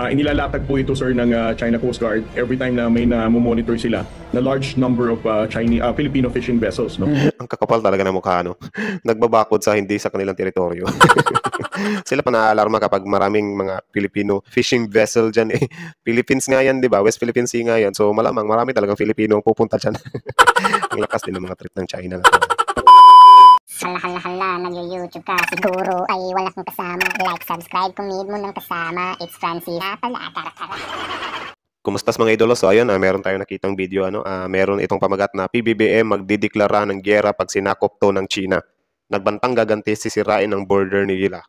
Inilalatag po ito, sir, ng China Coast Guard every time na may monitor sila na large number of Filipino fishing vessels. No? Ang kakapal talaga ng mukha, no? Nagbabakod sa hindi sa kanilang teritoryo. Sila pa naaalarma kapag maraming mga Filipino fishing vessel dyan eh. Philippines nga yan, di ba? West Philippine Sea nga yan. So malamang marami talagang Filipino ang pupunta dyan. Ang lakas din ng mga trip ng China na to. Hala, nag-YouTube ka. Siguro ay wala kang kasama. Like, subscribe kung need mo ng kasama. It's Francis. Pala, kara-kara. Kumusta's mga idolo? So ayun, meron tayong nakitang video. Meron itong pamagat na PBBM magdideklara ng gyera pag sinakop to ng China. Nagbantang gaganti sisirain ang border nila.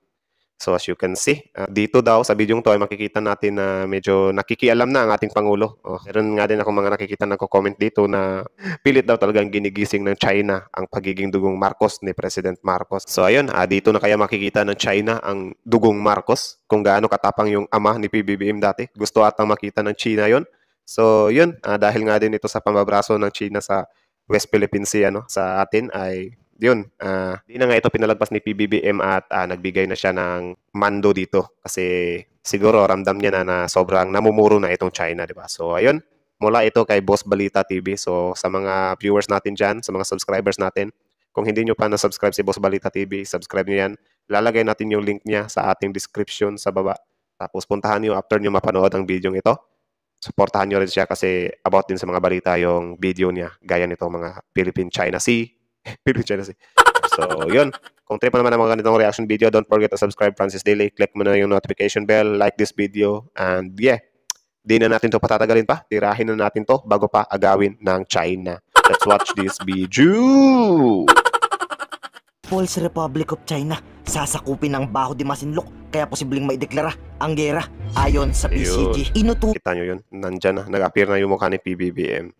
So as you can see, dito daw sa video to ay makikita natin na medyo nakikialam na ang ating Pangulo. Meron nga din ako mga nakikita na comment dito na pilit daw talagang ginigising ng China ang pagiging dugong Marcos ni President Marcos. So ayun, dito na kaya makikita ng China ang dugong Marcos, kung gaano katapang yung ama ni PBBM dati. Gusto atang makita ng China yon. So yun, dahil nga din ito sa pambabraso ng China sa West Philippine Sea sa atin ay yun, di na nga ito pinalagpas ni PBBM at nagbigay na siya ng mando dito kasi siguro ramdam niya na sobrang namumuro na itong China, di ba? So ayun, mula ito kay Boss Balita TV. So sa mga viewers natin dyan, sa mga subscribers natin, kung hindi nyo pa na-subscribe si Boss Balita TV, subscribe nyo yan. Lalagay natin yung link niya sa ating description sa baba. Tapos puntahan nyo after nyo mapanood ang video ito. Supportahan nyo rin siya kasi about din sa mga balita yung video niya, gaya nito mga Philippine-China Sea. So, yun. Kung trip mo naman ang mga ganitong reaction video, don't forget to subscribe Francis Daily. Click mo na yung notification bell, like this video, and yeah, di na natin to patatagalin pa. Tirahin na natin to bago pa agawin ng China. Let's watch this video. People's Republic of China sasakupin ng Baho de Masinloc kaya posibleng maideklara ang giyera ayon sa PCG. Kita nyo yun, nandyan na, nag-appear na yung mukha ni PBBM.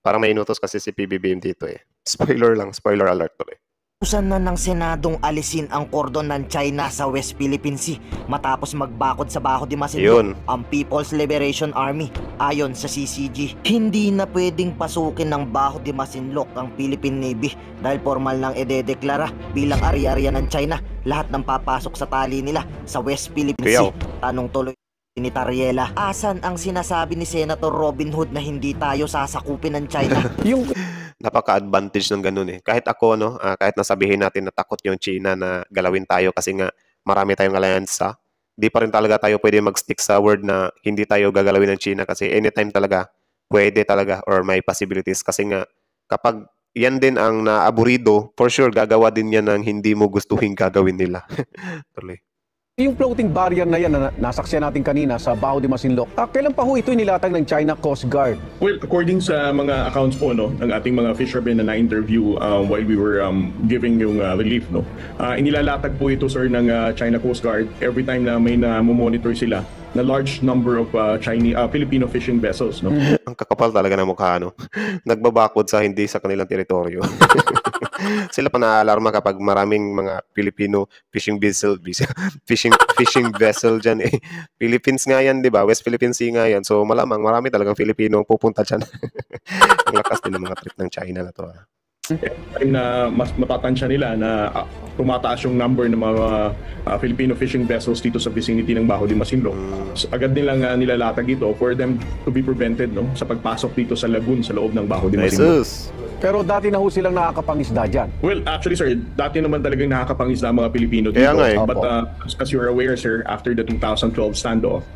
Parang may inutos kasi si PBBM dito eh. Spoiler lang, spoiler alert tuloy. Usan na ng Senadong alisin ang kordon ng China sa West Philippine Sea matapos magbakod sa Baho de Masinloc ang People's Liberation Army ayon sa CCG. Hindi na pwedeng pasukin ng Baho de Masinloc ang Philippine Navy dahil formal nang idedeklara bilang ari-arian ng China lahat ng papasok sa tali nila sa West Philippine Sea. Tanong tuloy ni Tariela, asan ang sinasabi ni Senator Robin Hood na hindi tayo sasakupin ng China? Yung napaka-advantage ng ganun eh. Kahit ako, kahit nasabihin natin na takot yung China na galawin tayo kasi nga marami tayong alyansa, di pa rin talaga tayo pwede mag-stick sa word na hindi tayo gagalawin ng China kasi anytime talaga, pwede talaga or may possibilities. Kasi nga, kapag yan din ang naaburido, for sure, gagawa din yan ng hindi mo gustuhin gagawin nila. Tuloy. Yung floating barrier na yan na nasaksiyan natin kanina sa Baho de Masinloc, kailan pa ho ito nilatag ng China Coast Guard? Well, according sa mga accounts po ng ating mga fishermen na na-interview while we were giving yung relief, inilalatag po ito, sir, ng China Coast Guard every time na may monitor sila na large number of Filipino fishing vessels. No? Ang kakapal talaga ng mukha, nagbabakod sa hindi sa kanilang teritoryo. Sila pa naaalarma kapag maraming mga Filipino fishing vessel dyan eh. Philippines nga yan, di ba? West Philippine Sea nga yan. So malamang marami talagang Filipino ang pupunta dyan. Ang lakas din ng mga trip ng China na to. Time na mas matatansya nila na tumataas yung number ng mga Filipino fishing vessels dito sa vicinity ng Baho de Masinloc. So, agad nilang nilalatag ito for them to be prevented sa pagpasok dito sa lagoon sa loob ng Baho de Masinloc. Pero dati na ho silang nakakapangisda dyan. Well, actually, sir, dati naman talagang nakakapangisda ang mga Pilipino dito. But as you're aware, sir, after the 2012 standoff,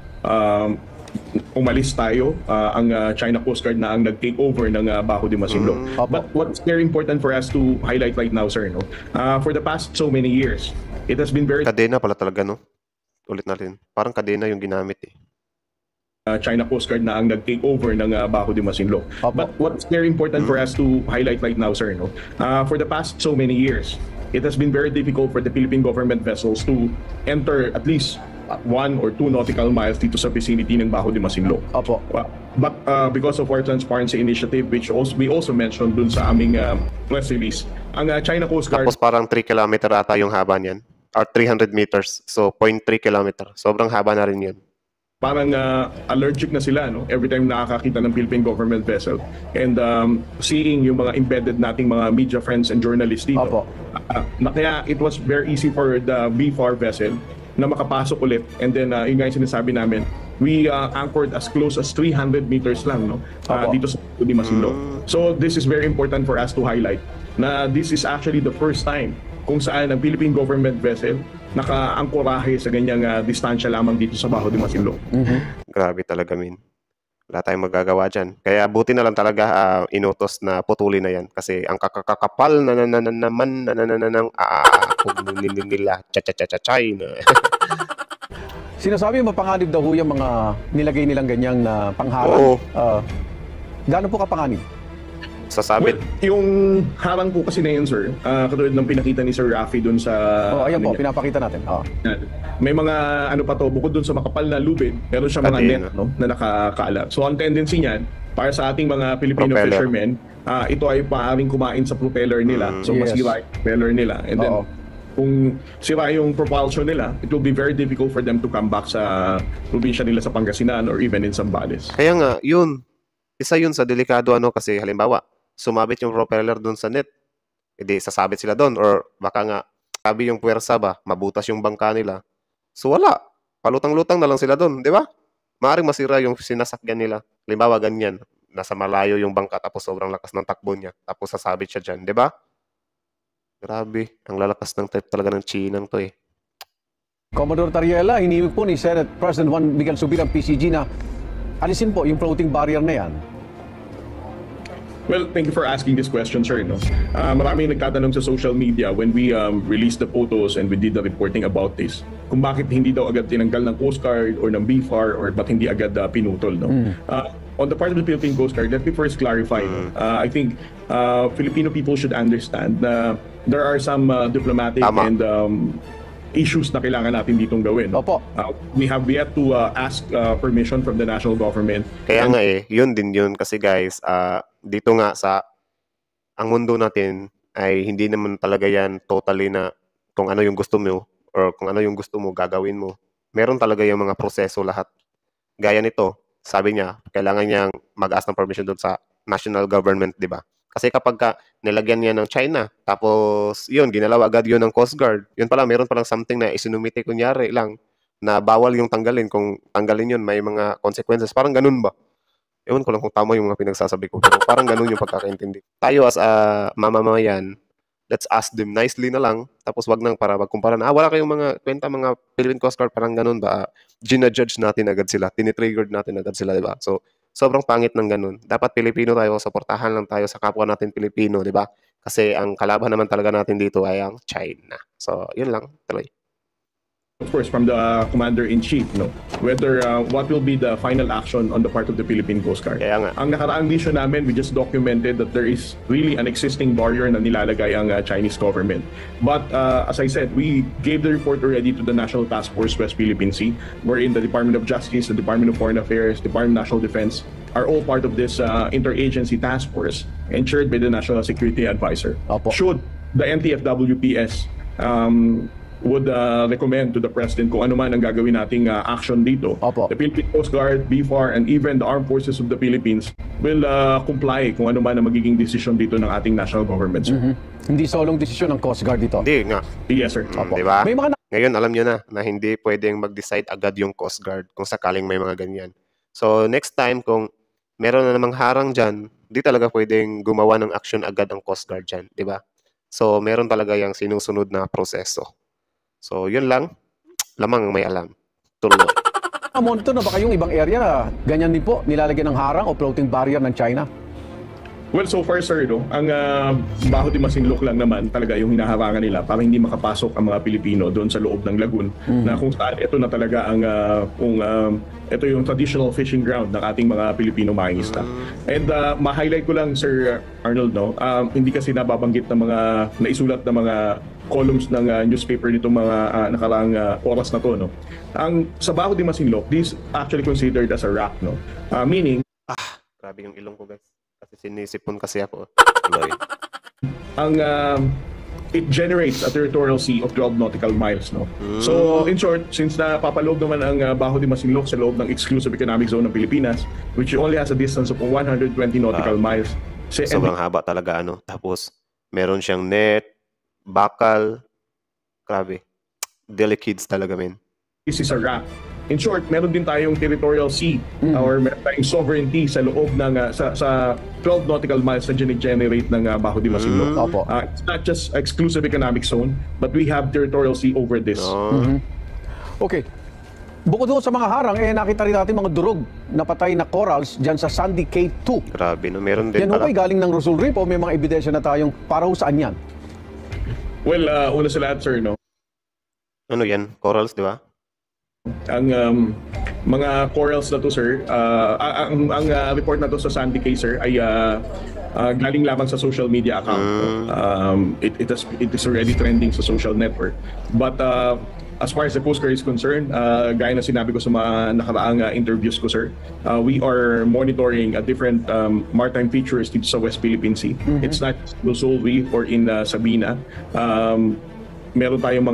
umalis tayo, ang China Coast Guard na ang nag-take over ng Baho de Masinloc. But what's very important for us to highlight right now, sir, for the past so many years, it has been very... Kadena pala talaga, Ulit natin. Parang kadena yung ginamit eh. China Coast Guard na ang nag-take over ng Baho de Masinloc. But what's very important for us to highlight right now, sir, for the past so many years, it has been very difficult for the Philippine government vessels to enter at least 1 or 2 nautical miles dito sa vicinity ng Baho de Masinloc. But because of our transparency initiative, which we also mentioned dun sa aming press release, ang China Coast Guard... Tapos parang 3 kilometer ata yung haba niyan, or 300 meters, so 0.3 kilometer. Sobrang haba na rin yun. Parang allergic na sila every time nakakakita ng Philippine government vessel. And seeing yung mga embedded nating mga media friends and journalists dito, kaya it was very easy for the BFAR vessel na makapasok ulit. And then yung nga yung sinasabi namin, we anchored as close as 300 meters lang, no? Dito sa Baho de Masinloc. So this is very important for us to highlight na this is actually the first time kung saan ang Philippine government vessel naka-angkorahe sa ganyang distansya lamang dito sa Baho de Masinloc. Grabe talaga, min. Wala tayong magagawa dyan. Kaya buti na lang talaga inutos na putulin na yan. Kasi ang kakakapal na naman ng nila China. Sinasabi mapanganib daw ho yung mga nilagay nilang ganyang na pangharang. Oo. Gaano po kapanganib? Sasabit. Well, yung harang po kasi na yun, sir, katulad ng pinakita ni Sir Rafi dun sa... Ayan po, pinapakita natin. May mga ano pa to, bukod dun sa makapal na lubid, meron siya mga net, no, na nakakaalat. So ang tendency niyan, para sa ating mga Filipino fishermen, ito ay maaaring kumain sa propeller nila. So masira yung propeller nila. And then, kung sira yung propulsion nila, it will be very difficult for them to come back sa probinsya nila sa Pangasinan or even in Zambales. Kaya nga, yun. Isa yun sa delikado kasi halimbawa, sumabit yung propeller doon sa net. Hindi, sasabit sila doon. Or baka nga, sabi yung puwersa ba, mabutas yung bangka nila. So wala. Palutang-lutang na lang sila doon, di ba? Maaring masira yung sinasakyan nila. Halimbawa, ganyan. Nasa malayo yung bangka tapos sobrang lakas ng takbo niya. Tapos sasabit siya dyan, di ba? Grabe. Ang lalakas ng type talaga ng Chinang to eh. Commodore Tariela, hinihimik po ni Senate President Juan Miguel Zubir ang PCG na alisin po yung floating barrier na yan. Well, thank you for asking this question, sir. No? Maraming nagtatanong sa social media when we released the photos and we did the reporting about this, kung bakit hindi daw agad tinanggal ng Coast Guard or ng BFAR or ba't hindi agad pinutol. No? On the part of the Philippine Coast Guard, let me first clarify. I think Filipino people should understand na there are some diplomatic and issues na kailangan natin ditong gawin. Opo. We have yet to ask permission from the national government. Kaya nga yun din yun. Kasi guys, dito nga ang mundo natin ay hindi naman talaga yan totally na kung ano yung gusto mo or kung ano yung gusto mo, gagawin mo. Meron talaga yung mga proseso lahat. Gaya nito, sabi niya, kailangan niyang mag-ask ng permission doon sa national government, di ba? Kasi kapag nilagyan niya ng China, tapos yun, ginalaw agad yun ng Coast Guard, yun pala, meron palang something na isinumite kunyari lang, na bawal yung tanggalin. Kung tanggalin yun, may mga consequences. Parang ganun ba? Ewan ko lang kung tama yung mga pinagsasabi ko. Pero parang ganun yung pagkakaintindi. Tayo as a mamamayan, let's ask them nicely na lang. Tapos wag nang para magkumpara na, wala kayong mga kwenta, mga Philippine Coast Guard, parang ganun ba? Gina-judge natin agad sila. Tinitriggered natin agad sila, di ba? So, sobrang pangit ng ganun. Dapat Pilipino tayo, supportahan lang tayo sa kapwa natin Pilipino, di ba? Kasi ang kalaban naman talaga natin dito ay ang China. So, yun lang. Tuloy. Of course, from the Commander-in-Chief, no? Whether what will be the final action on the part of the Philippine Coast Guard. Kaya nga. Ang nakaraang mission namin, we just documented that there is really an existing barrier na nilalagay ang Chinese government. But as I said, we gave the report already to the National Task Force West Philippine Sea, wherein the Department of Justice, the Department of Foreign Affairs, Department of National Defense are all part of this interagency task force ensured by the National Security Advisor. Opo. Should the NTFWPS would recommend to the President kung ano man ang gagawin nating action dito. Opo. The Philippine Coast Guard, BFAR, and even the Armed Forces of the Philippines will comply kung ano man ang magiging desisyon dito ng ating national government, sir. Hindi solong desisyon ng Coast Guard dito. Hindi nga. Yes, sir. Di ba? May mga Ngayon, alam nyo na hindi pwedeng mag-decide agad yung Coast Guard kung sakaling may mga ganyan. So, next time, kung meron na namang harang dyan, di talaga pwedeng gumawa ng action agad ang Coast Guard dyan. Di ba? So, meron talaga yung sinusunod na proseso. So, yun lang. Lamang may alam. Tuloy. monitor na baka yung ibang area, ganyan din po, nilalagyan ng harang o floating barrier ng China. Well, so far, sir, no, ang Baho de Masinloc lang naman talaga yung hinaharangan nila para hindi makapasok ang mga Pilipino doon sa loob ng lagoon na kung saan ito na talaga ang ito yung traditional fishing ground ng ating mga Pilipino mangingisda. And ma-highlight ko lang, Sir Arnold, no, hindi kasi nababanggit ng mga naisulat na mga columns ng newspaper nitong mga nakaraang oras na to, no. Ang sa Baho de Masinloc, this actually considered as a rock, no. Meaning Grabe yung ilong ko, guys. Kasi sinisipon kasi ako. Tuloy. Ang it generates a territorial sea of 12 nautical miles, no. So in short, since napapaloob naman ang Baho de Masinloc sa loob ng exclusive economic zone ng Pilipinas, which only has a distance of 120 nautical miles. Sobrang haba talaga, ano. Tapos meron siyang net, bakal. Grabe. Delikids talaga, men. This is a rock. in short, meron din tayong territorial sea or meron tayong sovereignty sa loob ng sa 12 nautical miles na generate ng Bajo de Masinloc. Opo. It's not just exclusive economic zone, but we have territorial sea over this. Okay. Bukod doon sa mga harang, nakita rin natin mga durog na patay na corals dyan sa Sandy Cay 2. Grabe, no? Meron din Yan pala. ho galing ng Rizal Reef o may mga ebidensya na tayong para ho saan yan? Well, una sa lahat, sir, no? Ano yan? Corals, di ba? Ang mga corals na to, sir, ang report na to sa Sandy Cay, sir, ay galing lamang sa social media account. It is already trending sa social network. But as far as the Coast Guard is concerned, gaya na sinabi ko sa mga nakaraang interviews ko, sir, we are monitoring different maritime features dito sa West Philippine Sea. It's not Luzon Reef or in Sabina. Meron tayong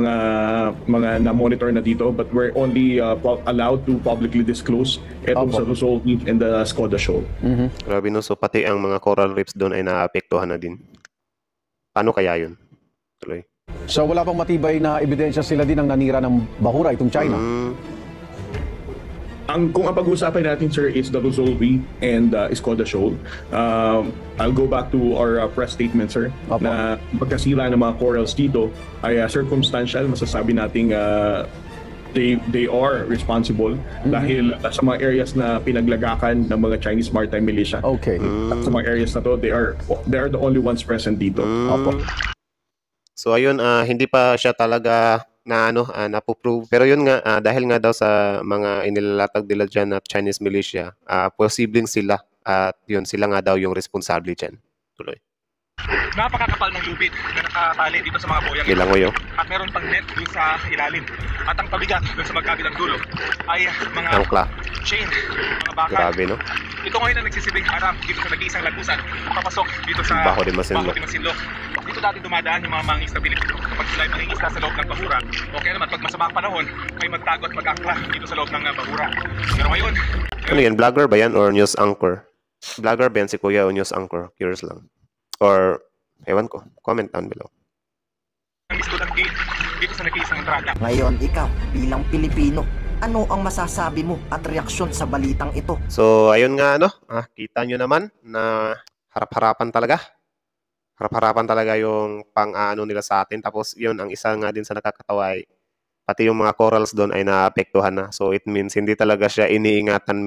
mga na-monitor na dito, but we're only allowed to publicly disclose etong sa Luzon Reef and the Skoda Shoal. Grabe, no? So, pati ang mga coral reefs doon ay naapektuhan na din. Paano kaya yun? Tuloy. So wala pang matibay na ebidensya sila din ang nanira ng bahura itong China. Kung ang pag-uusapan natin, sir, is the Luzon Reef and Skoda Shoal, I'll go back to our press statement, sir, na pagkasira ng mga corals dito ay circumstantial. Masasabi nating they are responsible dahil sa mga areas na pinaglagakan ng mga Chinese maritime militia. Okay. At sa mga areas na to, they are the only ones present dito. So ayun, hindi pa siya talaga na napuprove. Pero yun nga, dahil nga daw sa mga inilalatag nila dyan na Chinese militia, posibleng sila at yun, sila nga daw yung responsable dyan. Tuloy. Napakakapal ng lubid na nakatali dito sa mga boyang Ilang mo yun? at meron pang net doon sa ilalim. At ang pabigat doon sa magkabilang dulo ay mga Angkla. chain, mga bakal. Grabe, no? Ito ngayon ang nagsisilbing harang dito sa nag-iisang lagusan papasok dito sa Bajo de Masinloc. Dito dati dumadaan yung mga mangingisda Pilipino kapag sila ay mangingisda sa loob ng bahura. Okay naman, pag masama ang panahon ay magtago at mag-angkla dito sa loob ng bahura. Pero ngayon, Ano yan? Vlogger ba yan or news anchor? Vlogger ba yan si Kuya o news anchor? Curious lang. Or, ewan ko. Comment down below. ang student gate dito sa nag-iisang entrada. Ngayon, ikaw, bilang Pilipino, ano ang masasabi mo at reaksyon sa balitang ito? So, ayun nga, kita nyo naman na harap-harapan talaga. Harap-harapan talaga yung pang-ano nila sa atin. Tapos, yun, ang isa nga din sa nakakatawa ay pati yung mga corals doon ay naapektuhan na. So, it means hindi talaga siya iniingatan,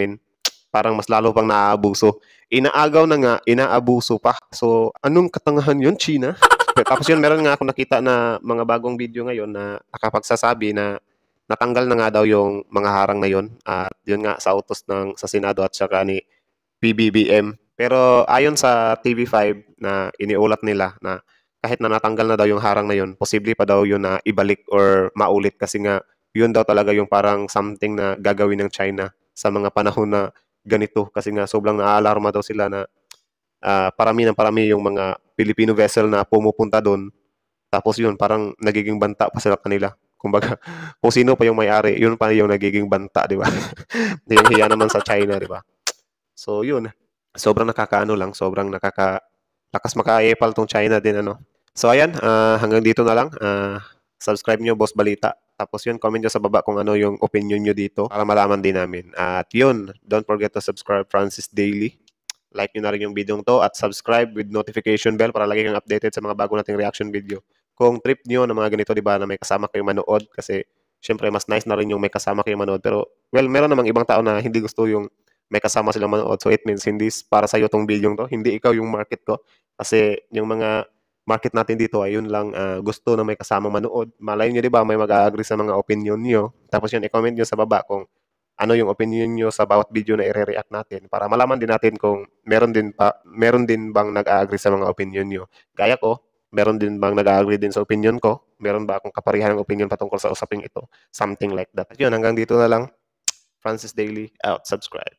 parang mas lalo pang naaabuso. Inaagaw na nga, inaabuso pa. So, anong katangahan yun, China? Tapos yun, meron nga ako nakita na mga bagong video ngayon na nakapagsasabi na natanggal na nga daw yung mga harang na yun. At yun nga, sa utos sa Senado at saka ni PBBM. Pero ayon sa TV5 na iniulat nila na kahit na natanggal na daw yung harang na yun, posible pa daw yun na ibalik or maulit kasi nga yun daw talaga yung parang something na gagawin ng China sa mga panahon na ganito. Kasi nga sobrang naaalarma daw sila na parami yung mga Filipino vessel na pumupunta doon. Tapos yun, parang nagiging banta pa sila kanila. Kumbaga, kung sino pa yung may-ari, yun pa yung nagiging banta, di ba? Yung hiya naman sa China, di ba? So yun, sobrang sobrang lakas maka-epal tong China din, So ayan, hanggang dito na lang. Subscribe nyo, Boss Balita. Tapos yun, comment nyo sa baba kung ano yung opinion nyo dito para malaman din namin. At yun, don't forget to subscribe Francis Daily. Like nyo na rin yung video to at subscribe with notification bell para lagi kang updated sa mga bago nating reaction video. Kung trip nyo na mga ganito, di ba, na may kasama kayong manood kasi syempre mas nice na rin yung may kasama kayong manood. Pero well, meron namang ibang tao na hindi gusto yung may kasama silang manood. So it means hindi para sa'yo tong video to. Hindi ikaw yung market ko. Kasi yung mga market natin dito ay yun lang gusto na may kasama manood. Malay nyo, di ba, may mag-agree sa mga opinion nyo. Tapos yun, i-comment nyo sa baba kung ano yung opinion nyo sa bawat video na i-react natin para malaman din natin kung meron din bang nag-agree sa mga opinion nyo. Gaya ko, meron din bang nag-agree din sa opinion ko? Meron ba akong kaparihan ng opinion patungkol sa usaping ito? Something like that. At yun, hanggang dito na lang. Francis Daily, out. Subscribe.